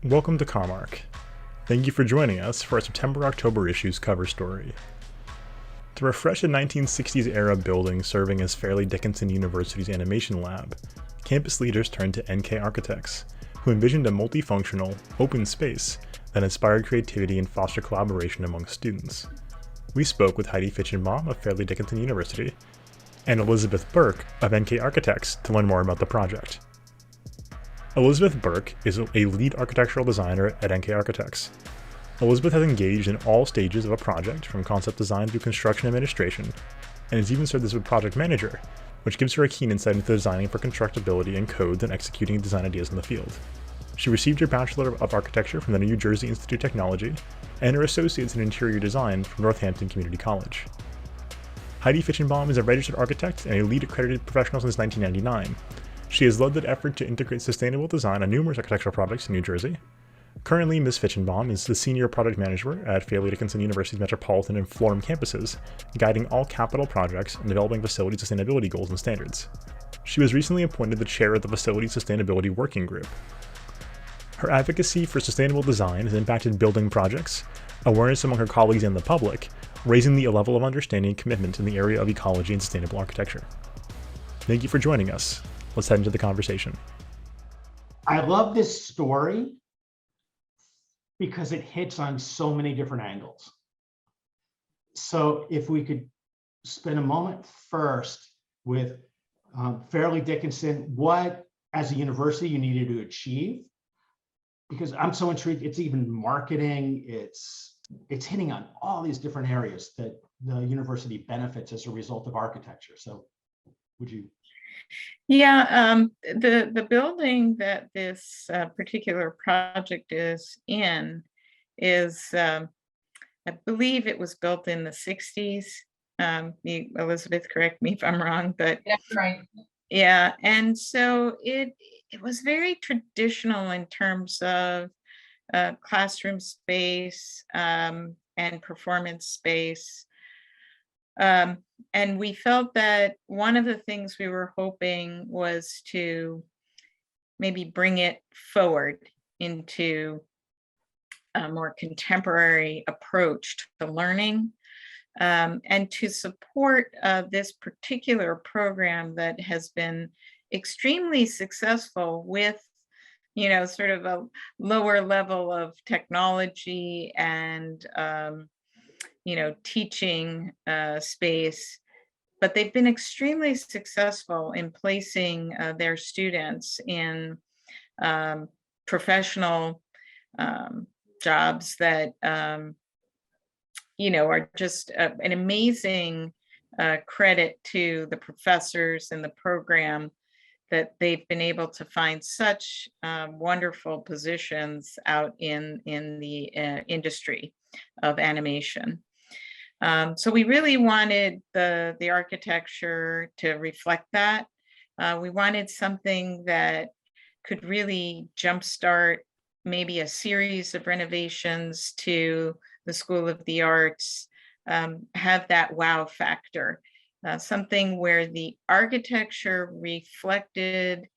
Welcome to Comarch. Thank you for joining us for our September-October issue's cover story. To refresh a 1960s-era building serving as Fairleigh Dickinson University's animation lab, campus leaders turned to NK architects, who envisioned a multifunctional, open space that inspired creativity and fostered collaboration among students. We spoke with Heidi Fichtenbaum of Fairleigh Dickinson University and Elizabeth Burke of NK Architects to learn more about the project. Elizabeth Burke is a lead architectural designer at NK Architects. Elizabeth has engaged in all stages of a project, from concept design through construction administration, and has even served as a project manager, which gives her a keen insight into designing for constructability and codes and executing design ideas in the field. She received her Bachelor of Architecture from the New Jersey Institute of Technology and her Associates in Interior Design from Northampton Community College. Heidi Fichtenbaum is a registered architect and a lead accredited professional since 1999. She has led the effort to integrate sustainable design on numerous architectural projects in New Jersey. Currently, Ms. Fichtenbaum is the Senior Project Manager at Fairleigh Dickinson University's Metropolitan and Florham campuses, guiding all capital projects and developing facility sustainability goals and standards. She was recently appointed the chair of the Facility Sustainability Working Group. Her advocacy for sustainable design has impacted building projects, awareness among her colleagues and the public, raising the level of understanding and commitment in the area of ecology and sustainable architecture. Thank you for joining us. Let's head into the conversation. I love this story because it hits on so many different angles. So if we could spend a moment first with Fairleigh Dickinson, what as a university you needed to achieve, because I'm so intrigued. It's even marketing, it's hitting on all these different areas that the university benefits as a result of architecture. So would you? Yeah, the building that this particular project is in is, I believe it was built in the 60s. Elizabeth, correct me if I'm wrong, but that's right. Yeah, and so it was very traditional in terms of classroom space and performance space. And we felt that one of the things we were hoping was to maybe bring it forward into a more contemporary approach to learning, and to support this particular program that has been extremely successful with, sort of a lower level of technology and teaching space, but they've been extremely successful in placing their students in professional jobs that are just an amazing credit to the professors in the program, that they've been able to find such wonderful positions out in the industry of animation. So we really wanted the architecture to reflect that. We wanted something that could really jumpstart maybe a series of renovations to the School of the Arts, have that wow factor, something where the architecture reflected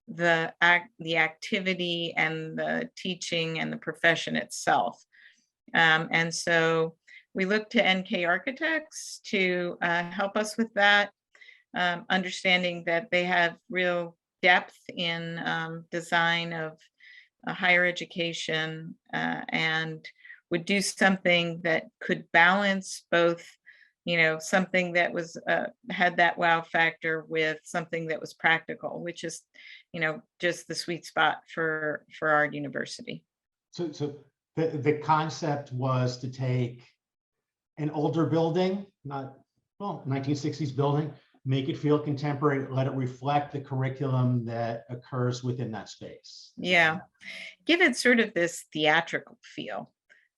the activity and the teaching and the profession itself. And so we look to NK Architects to help us with that, understanding that they have real depth in design of higher education, and would do something that could balance both, something that was had that wow factor with something that was practical, which is, just the sweet spot for our university. So the concept was to take an older building, 1960s building, make it feel contemporary, let it reflect the curriculum that occurs within that space. Yeah, give it sort of this theatrical feel,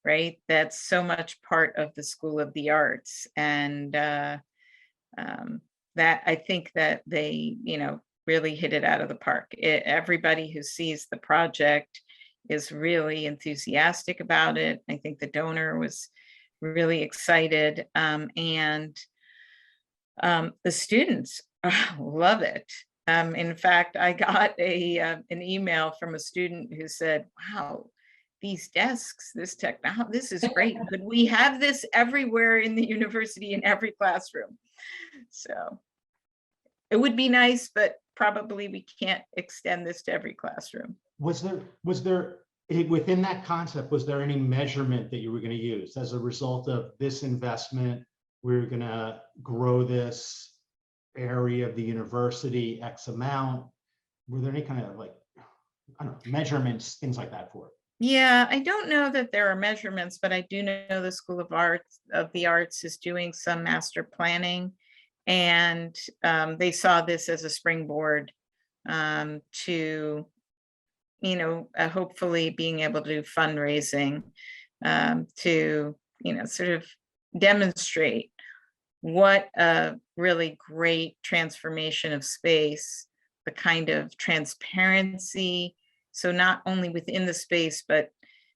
right? That's so much part of the School of the Arts. And that I think that they, really hit it out of the park. Everybody who sees the project is really enthusiastic about it. I think the donor was really excited, and the students love it. In fact, I got an email from a student who said, wow, these desks, this technology, this is great. Could we have this everywhere in the university, in every classroom? So it would be nice, but probably we can't extend this to every classroom. Was there within that concept, was there any measurement that you were going to use as a result of this investment? We're going to grow this area of the university X amount. Were there any kind of like, I don't know, measurements, things like that for it? Yeah, I don't know that there are measurements, but I do know the School of the Arts is doing some master planning, and they saw this as a springboard to, hopefully being able to do fundraising to, sort of demonstrate what a really great transformation of space, the kind of transparency. So not only within the space, but,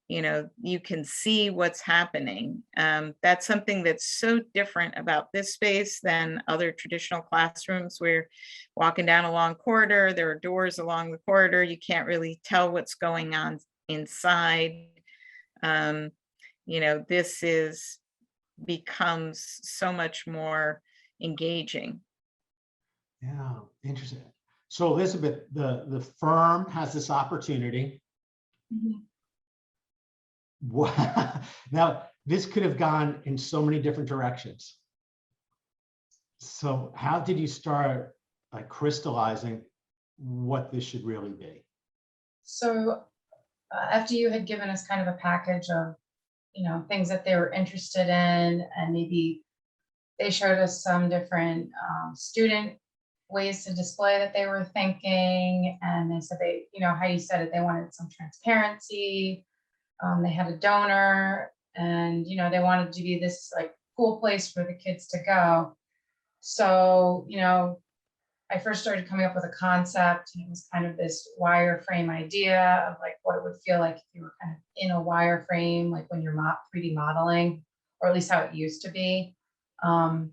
you can see what's happening. That's something that's so different about this space than other traditional classrooms where walking down a long corridor, there are doors along the corridor, you can't really tell what's going on inside. This becomes so much more engaging. Yeah, interesting. So Elizabeth, the firm has this opportunity. Mhm. Now, this could have gone in so many different directions. So how did you start like crystallizing what this should really be? So after you had given us kind of a package of, things that they were interested in, and maybe they showed us some different student ways to display that they were thinking. And they said Heidi said it, they wanted some transparency. They had a donor, and, they wanted to be this like cool place for the kids to go. So, I first started coming up with a concept, and it was kind of this wireframe idea of like what it would feel like if you were kind of in a wireframe, like when you're 3D modeling, or at least how it used to be. And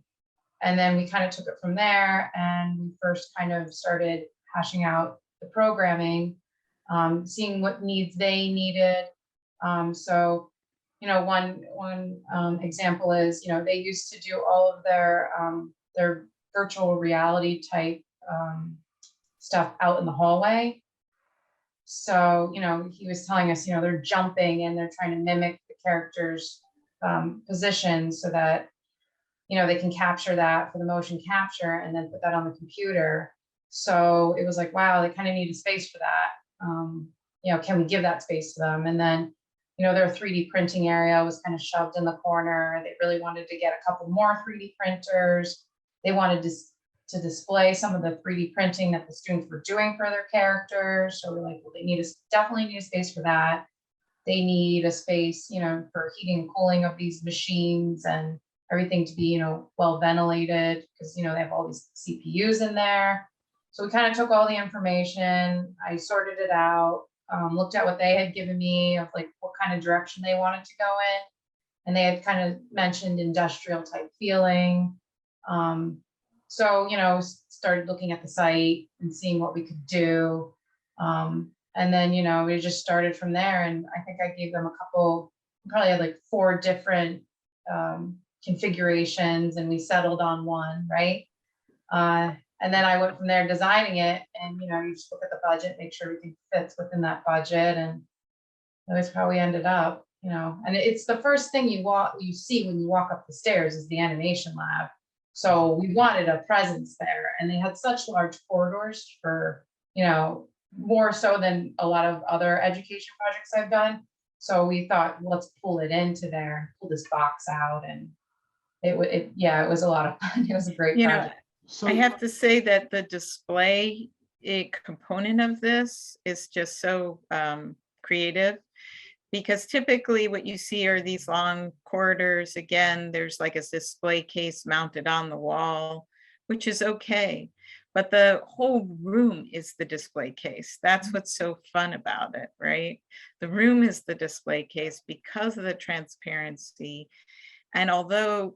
then we kind of took it from there, and we first kind of started hashing out the programming, seeing what needs they needed. So, one example is, they used to do all of their virtual reality type stuff out in the hallway. So, he was telling us, they're jumping and they're trying to mimic the characters' positions so that, they can capture that for the motion capture and then put that on the computer. So it was like, wow, they kind of need a space for that. Can we give that space to them? And then, their 3D printing area was kind of shoved in the corner. They really wanted to get a couple more 3D printers. They wanted to display some of the 3D printing that the students were doing for their characters. So we're like, well, they definitely need a space for that. They need a space, for heating and cooling of these machines and everything to be, well ventilated, because, they have all these CPUs in there. So we kind of took all the information, I sorted it out, looked at what they had given me of like what kind of direction they wanted to go in. And they had kind of mentioned industrial type feeling. So, started looking at the site and seeing what we could do. And then, we just started from there. And I think I gave them probably had like 4 different configurations, and we settled on one, right? And then I went from there designing it, and, you just look at the budget, make sure everything fits within that budget. And that's how we ended up, and it's the first thing you see when you walk up the stairs is the animation lab. So we wanted a presence there, and they had such large corridors for, more so than a lot of other education projects I've done. So we thought, let's pull it into there, pull this box out. And it was a lot of fun. It was a great project. So I have to say that the display component of this is just so creative, because typically what you see are these long corridors. Again, there's like a display case mounted on the wall, which is okay, but the whole room is the display case. That's what's so fun about it, right? The room is the display case because of the transparency. And although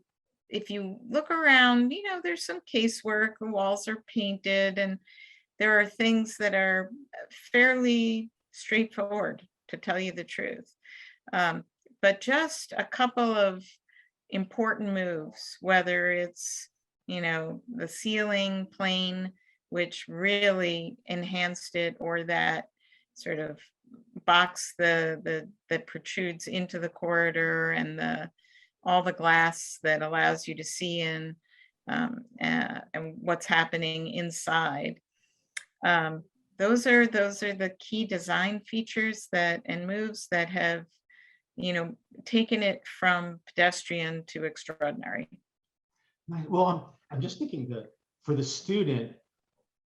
if you look around, there's some casework, the walls are painted, and there are things that are fairly straightforward to tell you the truth. But just a couple of important moves, whether it's, the ceiling plane, which really enhanced it, or that sort of box that protrudes into the corridor, and all the glass that allows you to see in, and what's happening inside. Those are the key design features and moves that have, taken it from pedestrian to extraordinary. Right. Well, I'm just thinking that for the student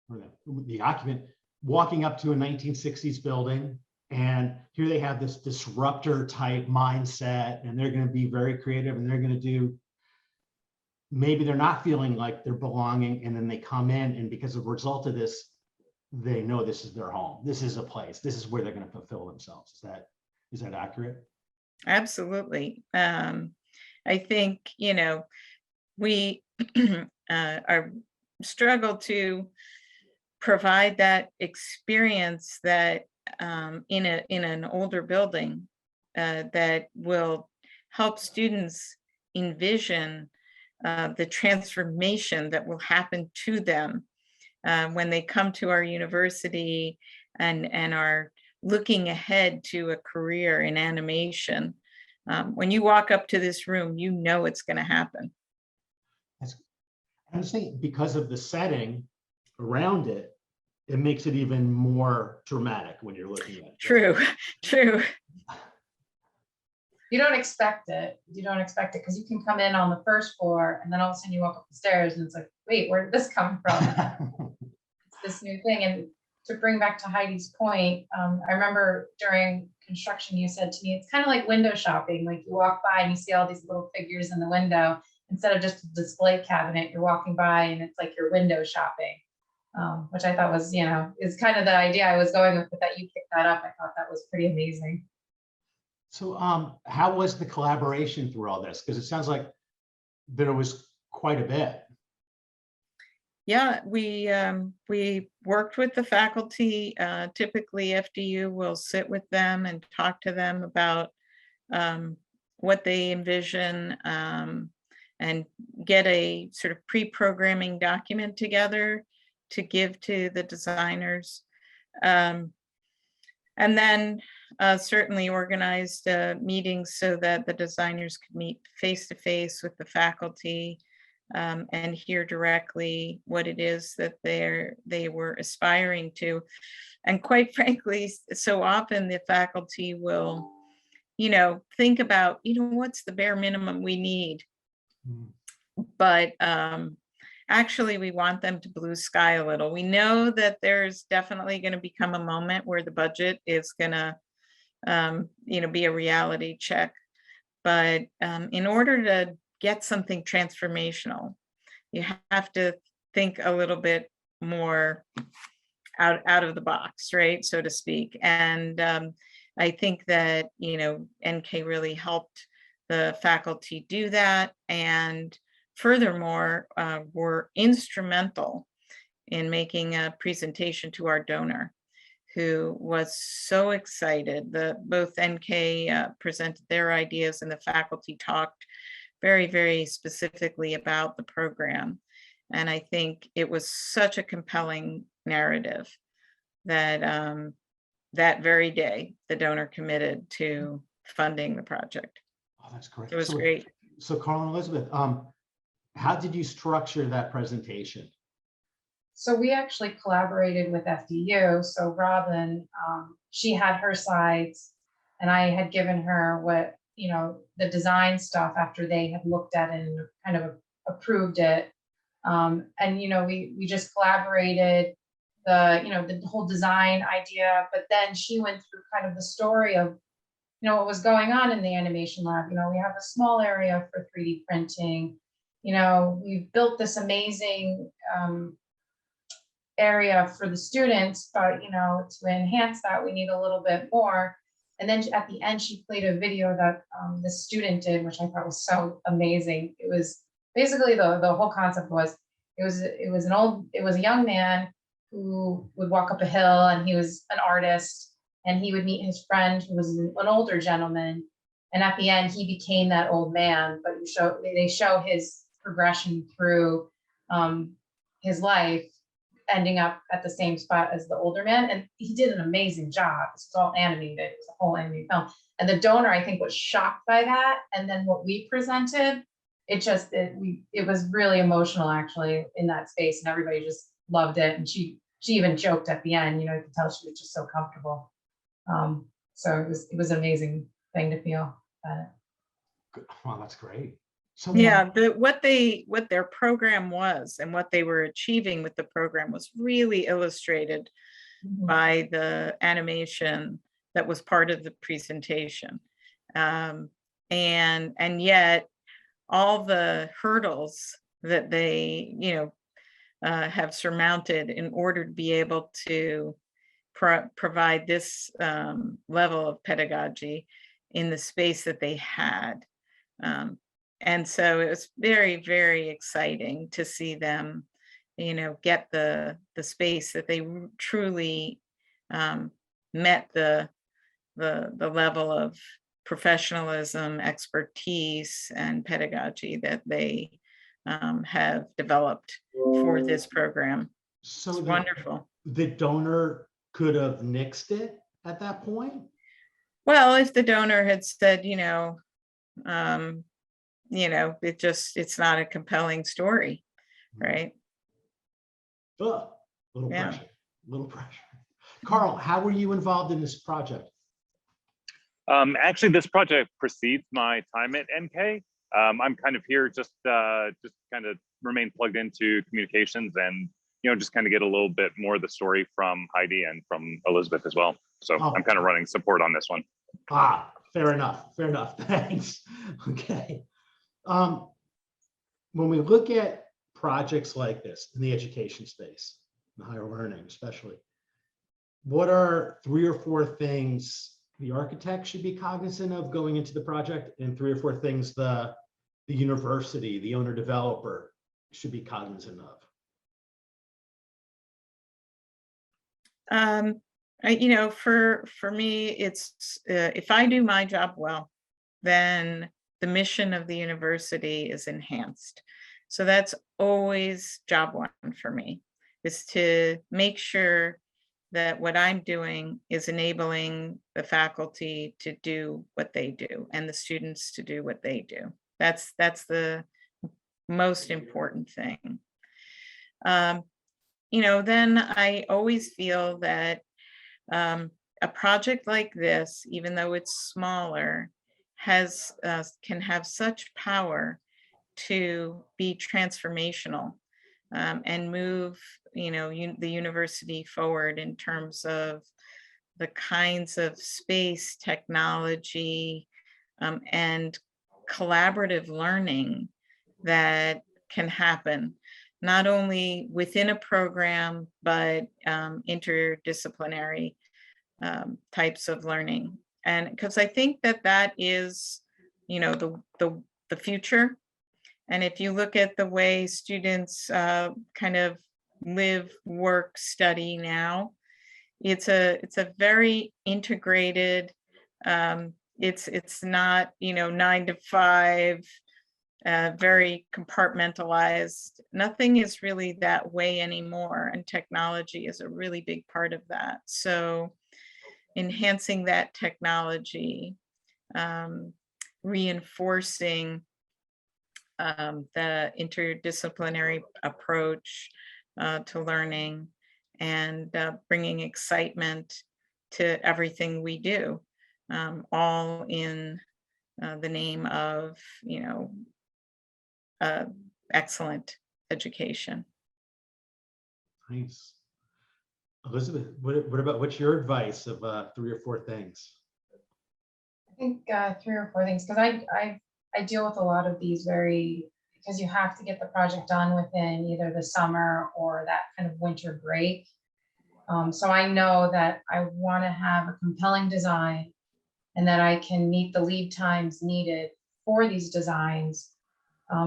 or the occupant walking up to a 1960s building, and here they have this disruptor type mindset, and they're going to be very creative, and they're going to do, maybe they're not feeling like they're belonging, and then they come in, and because of the result of this, they know this is their home. This is a place. This is where they're going to fulfill themselves. Is that accurate? Absolutely. I think, we are struggle to provide that experience that in an older building that will help students envision the transformation that will happen to them when they come to our university and are looking ahead to a career in animation. When you walk up to this room, it's going to happen. I'm saying because of the setting around it, it makes it even more dramatic when you're looking at it. True. You don't expect it because you can come in on the first floor and then all of a sudden you walk up the stairs and it's like, wait, where did this come from? It's this new thing. And to bring back to Heidi's point, I remember during construction, you said to me, it's kind of like window shopping. Like you walk by and you see all these little figures in the window. Instead of just a display cabinet, you're walking by and it's like you're window shopping, which I thought was, is kind of the idea I was going with, but that you picked that up. I thought that was pretty amazing. So how was the collaboration through all this? Because it sounds like there was quite a bit. Yeah, we worked with the faculty. Typically, FDU will sit with them and talk to them about what they envision, and get a sort of pre-programming document together to give to the designers. And then certainly organized meetings so that the designers could meet face-to-face with the faculty and hear directly what it is that they were aspiring to. And quite frankly, so often the faculty will, think about, what's the bare minimum we need? But actually, we want them to blue sky a little. We know that there's definitely going to become a moment where the budget is going to, be a reality check. But in order to get something transformational, you have to think a little bit more out of the box, right, so to speak. And I think that, NK really helped the faculty do that, and furthermore, were instrumental in making a presentation to our donor, who was so excited. Both NK presented their ideas and the faculty talked very, very specifically about the program. And I think it was such a compelling narrative that that very day, the donor committed to funding the project. Oh, that's great. It was great. So Carl and Elizabeth, how did you structure that presentation? So we actually collaborated with FDU. So Robin, she had her sides and I had given her what, the design stuff after they had looked at it and kind of approved it. And, we just collaborated the whole design idea, but then she went through kind of the story of, what was going on in the animation lab. We have a small area for 3D printing. We've built this amazing area for the students, but to enhance that, we need a little bit more. And then at the end, she played a video that the student did, which I thought was so amazing. It was basically the whole concept was it was a young man who would walk up a hill, and he was an artist, and he would meet his friend who was an older gentleman. And at the end, he became that old man, but they show his progression through his life, ending up at the same spot as the older man. And he did an amazing job. It's all animated. It was a whole animated film. And the donor, I think, was shocked by that. And then what we presented, it was really emotional actually in that space, and everybody just loved it. And she even joked at the end, you could tell she was just so comfortable. So it was an amazing thing to feel about it. Good. Wow, that's great. So Yeah, what their program was and what they were achieving with the program was really illustrated by the animation that was part of the presentation. And yet all the hurdles that they, have surmounted in order to be able to provide this level of pedagogy in the space that they had. And so it was very, very exciting to see them, get the space that they truly met the level of professionalism, expertise, and pedagogy that they have developed for this program. So It's wonderful. The donor could have nixed it at that point? Well, if the donor had said, it's not a compelling story, right? Ugh, little Yeah. pressure, little pressure. Carl, how were you involved in this project? Actually, this project precedes my time at NK. I'm kind of here just kind of remain plugged into communications and, just kind of get a little bit more of the story from Heidi and from Elizabeth as well. So I'm kind of running support on this one. Fair enough. Thanks. Okay. When we look at projects like this in the education space, in higher learning especially, what are 3 or 4 things the architect should be cognizant of going into the project, and 3 or 4 things the university, the owner developer, should be cognizant of? For me, it's if I do my job well, then the mission of the university is enhanced. So that's always job one for me, is to make sure that what I'm doing is enabling the faculty to do what they do and the students to do what they do. That's the most important thing. Then I always feel that a project like this, even though it's smaller, can have such power to be transformational and move, the university forward in terms of the kinds of space, technology, and collaborative learning that can happen, not only within a program, but interdisciplinary types of learning. And because I think that is, the future. And if you look at the way students kind of live, work, study now, it's a very integrated, it's not, 9 to 5, very compartmentalized. Nothing is really that way anymore, and technology is a really big part of that. So enhancing that technology, reinforcing the interdisciplinary approach to learning, and bringing excitement to everything we do, all in the name of, excellent education. Nice. Elizabeth, what's your advice of 3 or 4 things? I think 3 or 4 things, because I deal with a lot of these because you have to get the project done within either the summer or that kind of winter break. So I know that I want to have a compelling design and that I can meet the lead times needed for these designs.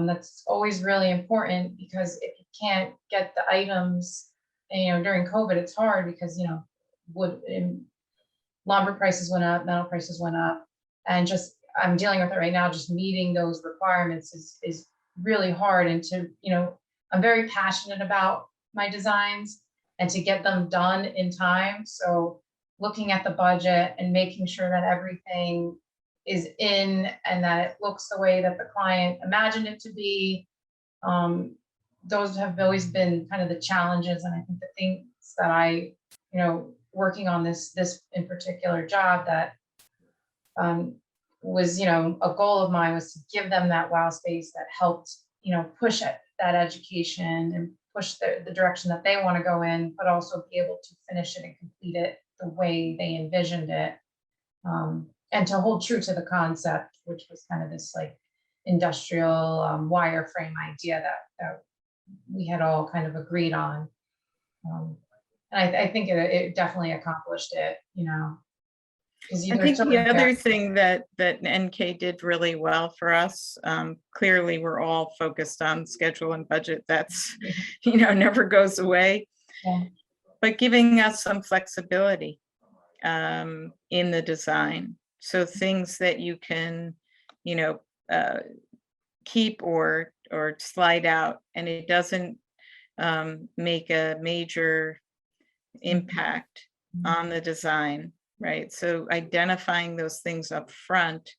That's always really important, because if you can't get the items, during COVID, it's hard because, lumber prices went up, metal prices went up, and just, I'm dealing with it right now, just meeting those requirements is really hard. And to, I'm very passionate about my designs and to get them done in time. So looking at the budget and making sure that everything is in and that it looks the way that the client imagined it to be. Those have always been kind of the challenges. And I think the things that I, working on this in particular job that was, a goal of mine was to give them that wow space that helped, push it, that education and push the direction that they want to go in, but also be able to finish it and complete it the way they envisioned it. And to hold true to the concept, which was kind of this like industrial wireframe idea that we had all kind of agreed on. And I think it definitely accomplished it, I think the other thing that NK did really well for us, clearly we're all focused on schedule and budget. That's, never goes away. Yeah. But giving us some flexibility in the design. So things that you can, keep or slide out, and it doesn't make a major impact on the design. Right. So identifying those things up front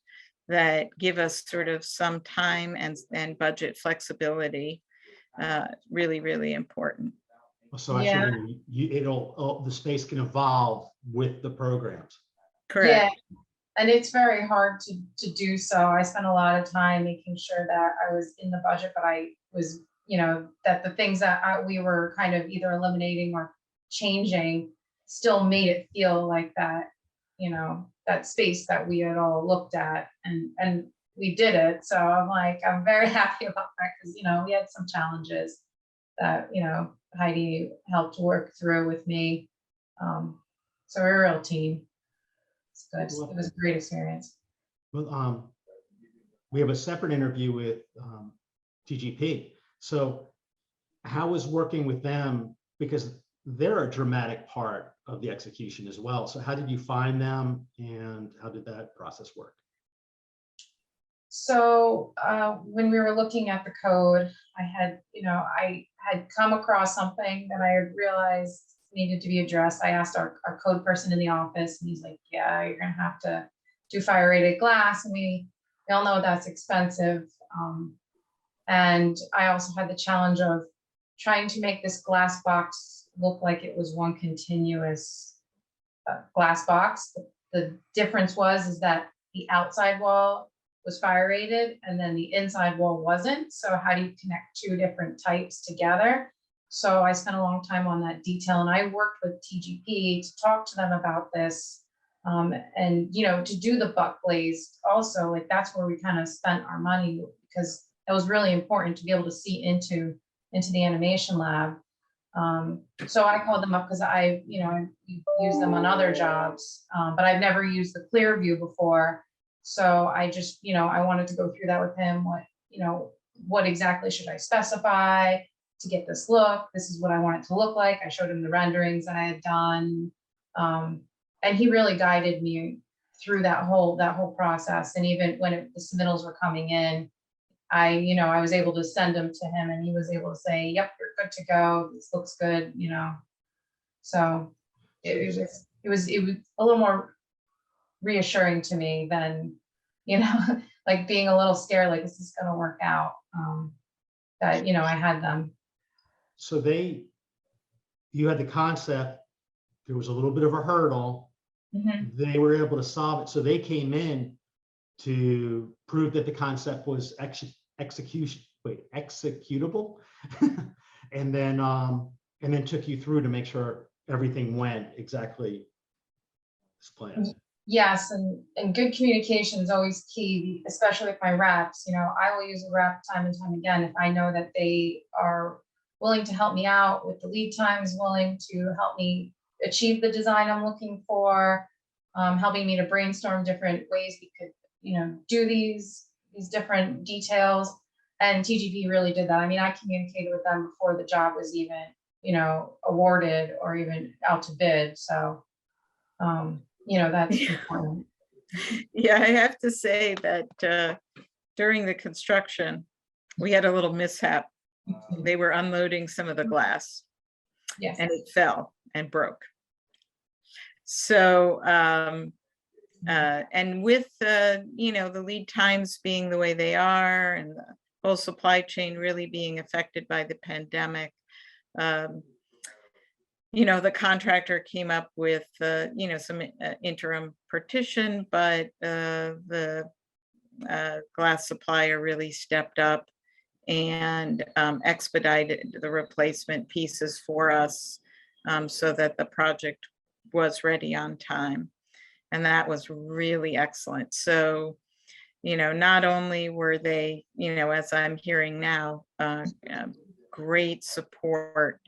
that give us sort of some time and budget flexibility, really, really important. So actually, the space can evolve with the programs. Correct. Yeah. And it's very hard to do so. I spent a lot of time making sure that I was in the budget, but I was, that the things that we were kind of either eliminating or changing still made it feel like that, that space that we had all looked at, and we did it. So I'm very happy about that, because, we had some challenges that, Heidi helped work through with me. So we're a real team. It's good. It was a great experience. Well, we have a separate interview with TGP. So how was working with them? Because they're a dramatic part of the execution as well. So how did you find them, and how did that process work? So when we were looking at the code, I had come across something that I had realized needed to be addressed. I asked our code person in the office, and he's like, yeah, you're gonna have to do fire rated glass. And we all know that's expensive. And I also had the challenge of trying to make this glass box look like it was one continuous glass box. The difference is that the outside wall was fire rated and then the inside wall wasn't. So how do you connect two different types together? So I spent a long time on that detail, and I worked with TGP to talk to them about this. And to do the buck glazed also, like that's where we kind of spent our money, because that was really important to be able to see into the animation lab. So I called them up because I use them on other jobs, but I've never used the clear view before. So I just, I wanted to go through that with him. What exactly should I specify to get this look? This is what I want it to look like. I showed him the renderings that I had done. And he really guided me through that whole process. And even when the submittals were coming in, I was able to send them to him, and he was able to say, yep, you're good to go. This looks good, So it was a little more reassuring to me than, like being a little scared, like, is this going to work out? That, I had them. So you had the concept, there was a little bit of a hurdle. Mm-hmm. They were able to solve it. So they came in to prove that the concept was executable, and then took you through to make sure everything went exactly as planned. Yes, and good communication is always key, especially with my reps. I will use a rep time and time again if I know that they are willing to help me out with the lead times, willing to help me achieve the design I'm looking for, helping me to brainstorm different ways we could do these different details. And TGP really did that. I mean, I communicated with them before the job was even, awarded or even out to bid. So that's important. Yeah, I have to say that during the construction, we had a little mishap. They were unloading some of the glass Yes. and it fell and broke. So, and with the lead times being the way they are and the whole supply chain really being affected by the pandemic, the contractor came up with, some interim partition, but the glass supplier really stepped up and expedited the replacement pieces for us, so that the project was ready on time. And that was really excellent. So, not only were they, as I'm hearing now, great support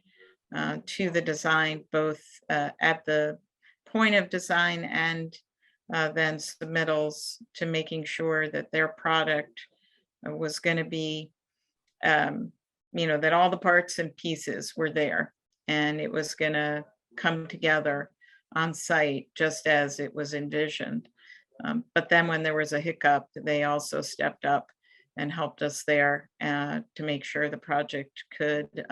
to the design, both at the point of design and then submittals, to making sure that their product was going to be, that all the parts and pieces were there and it was going to come together on site just as it was envisioned. But then when there was a hiccup, they also stepped up and helped us there to make sure the project could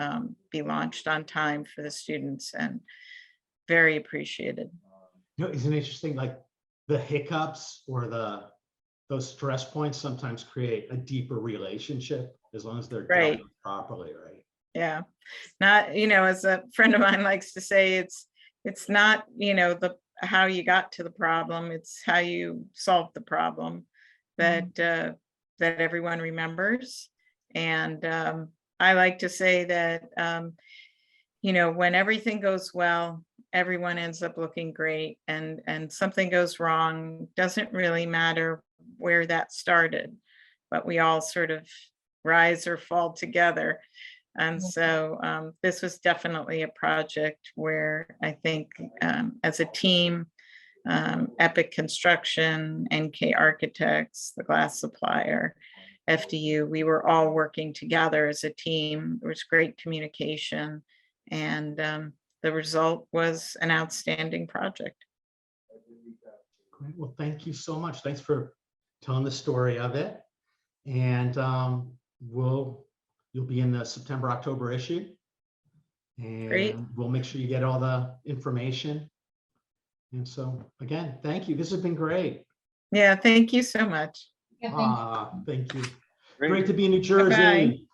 be launched on time for the students, and very appreciated. Isn't it interesting, like the hiccups or those stress points sometimes create a deeper relationship as long as they're Right. dealt with properly, right? Yeah. Not, as a friend of mine likes to say, it's not, how you got to the problem, it's how you solved the problem that that everyone remembers. And I like to say that when everything goes well, everyone ends up looking great, and something goes wrong, doesn't really matter where that started, but we all sort of rise or fall together. And so this was definitely a project where I think as a team, Epic Construction, NK Architects, the glass supplier, FDU, we were all working together as a team. There was great communication, and the result was an outstanding project. Great. Well, thank you so much. Thanks for telling the story of it. And you'll be in the September, October issue. And Great. we'll make sure you get all the information. And so again, thank you. This has been great. Yeah, thank you so much. Yeah, thank you. Thank you. Great to be in New Jersey.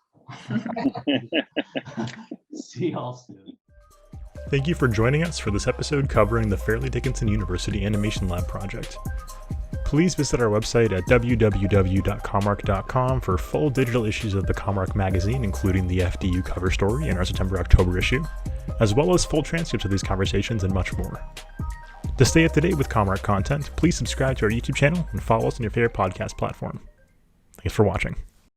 See y'all soon. Thank you for joining us for this episode covering the Fairleigh Dickinson University Animation Lab project. Please visit our website at www.comarch.com for full digital issues of the Comarch magazine, including the FDU cover story in our September-October issue, as well as full transcripts of these conversations and much more. To stay up to date with Comarch content, please subscribe to our YouTube channel and follow us on your favorite podcast platform. Thanks for watching.